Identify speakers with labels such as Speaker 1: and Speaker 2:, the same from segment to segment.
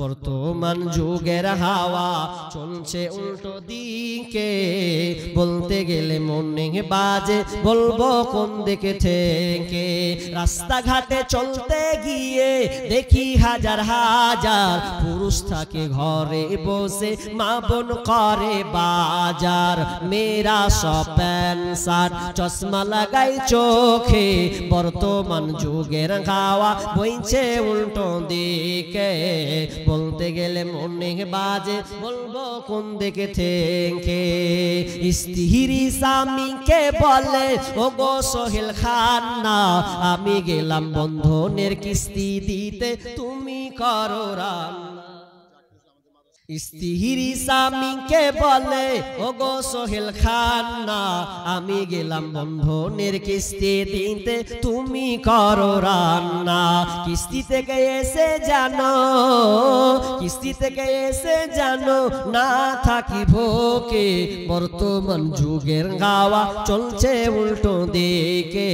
Speaker 1: বর্তমান যুগের হাওয়া চলছে উল্টো দিকে, বলতে গেলে মনে বাজে বলবো কোন দিকে থেকে। রাস্তাঘাটে চলতে গিয়ে দেখি হাজার হাজার পুরুষ থাকে ঘরে বসে, মা বোন করে বাজার। মেয়েরা সব প্যান্ট শার্ট চশমা লাগাই চোখে, বর্তমান যুগের হাওয়া বইছে উল্টো দিকে, বলতে গেলে মনে বাজে বলবো কোন দিকে থেকে। স্ত্রী স্বামীকে বলে ও গো সোহেল খান না, আমি গেলাম বন্ধনের কিস্তি দিতে তুমি করো রান্না। স্ত্রী স্বামীকে বলে ও গো সোহেল খান না, আমি গেলাম বন্ধনের কিস্তি দিতে তুমি করো রান্না। কিস্তি থেকে এসে জানো, কিস্তি থেকে এসে জানো না থাকি ভোকে, বর্তমান যুগের হাওয়া চলছে উল্টো দিকে,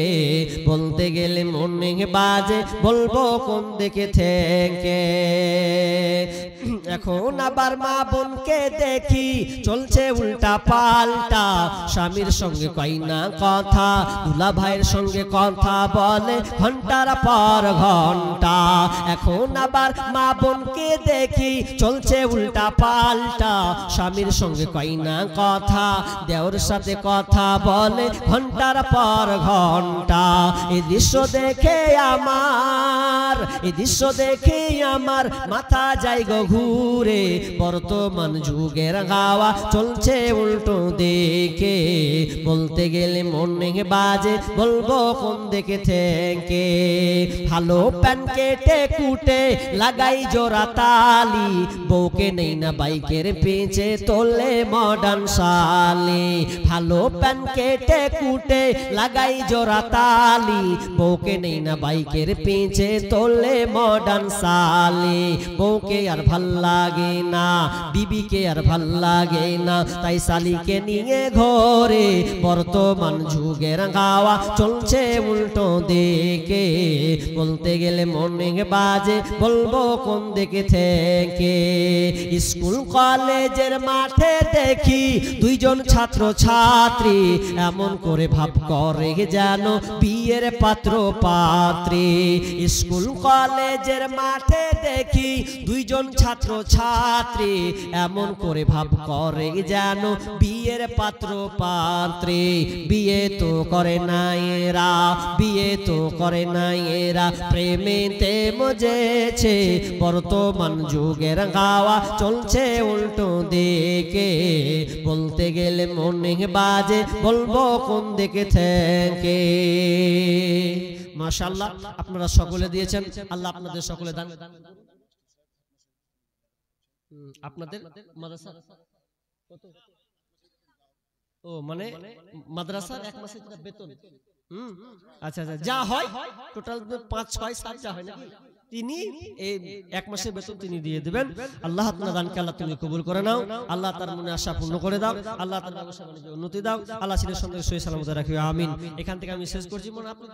Speaker 1: বলতে গেলে মনে বাজে বলবো কোন দিকে থেকে। এখন আবার মা বোনকে দেখি চলছে উল্টা পাল্টা, স্বামীর সঙ্গে কই না কথা, দুলা ভাইয়ের সঙ্গে কথা বলে ঘন্টার পর ঘন্টা। এখন আবার মা বোনকে দেখি চলছে উল্টা পাল্টা, স্বামীর সঙ্গে কই না কথা, দেওর সাথে কথা বলে ঘন্টার পর ঘন্টা। এই দৃশ্য দেখে আমার, এই দৃশ্য দেখে আমার মাথা যায় গো ঘুরে, বর্তমান যুগের হাওয়া চলছে উল্টো দিকে, বলতে গেলে মনে বাজে বলবো কোন দিকে থেকে। ভালো প্যান কেটে কুটে লাগাই জোড়া তালি, বউকে নেই না বাইকের পেঁচে তোলে মডার্ন শালি। ভালো প্যান কেটে কুটে লাগাই জোড়া তালি, বউকে নেই না বাইকের পেঁচে তোলে মডার্ন শালি। বউকে আর ভাল লাগে না, বিবিকে আর ভাল লাগে না, তাই শালিকে নিয়ে ঘরে, বর্তমান যুগের হাওয়া চলছে উল্টো দিকে, বলতে গেলে মনে বাজে বলবো কোন দিকে থেকে। স্কুল কলেজের মাঠে দেখি দুইজন ছাত্র ছাত্রী, এমন করে ভাব করে যেন বিয়ের পাত্র পাত্রী। স্কুল কলেজের মাঠে দেখি দুইজন ছাত্র ছাত্রী, এমন করে ভাব করে যেন বিয়ের পাত্র পাত্রী। বিয়ে তো করে না এরা, বিয়ে তো করে না এরা, প্রেমেতে মজেছে, বর্তমান যুগের হাওয়া চলছে উল্টো দিকে, বলতে গেলে মনে বাজে বলবো কোন দিকে থেকে। মাশাআল্লাহ, আপনারা সকলে দিয়েছেন, আল্লাহ আপনাদের সকলে দান। আপনাদের মাদ্রাসা কত? ও মানে মাদ্রাসার এক মাসের যেটা বেতন, আচ্ছা আচ্ছা, যা হয় টোটাল 5, 6, 7 যা হয় নাকি, তিনি এই এক মাসের বেতন তিনি দিয়ে দিবেন। আল্লাহ আপনার দানকে আল্লাহ তুমি কবুল করে নাও, আল্লাহ তার মনে আশা পূর্ণ করে দাও, আল্লাহ তার ব্যবসা বাণিজ্যে উন্নতি দাও, আল্লাহ ছেলের সঙ্গে সহি সালামতে রাখিও, আমিন। এখান থেকে আমি শেষ করছি, মনে আপনি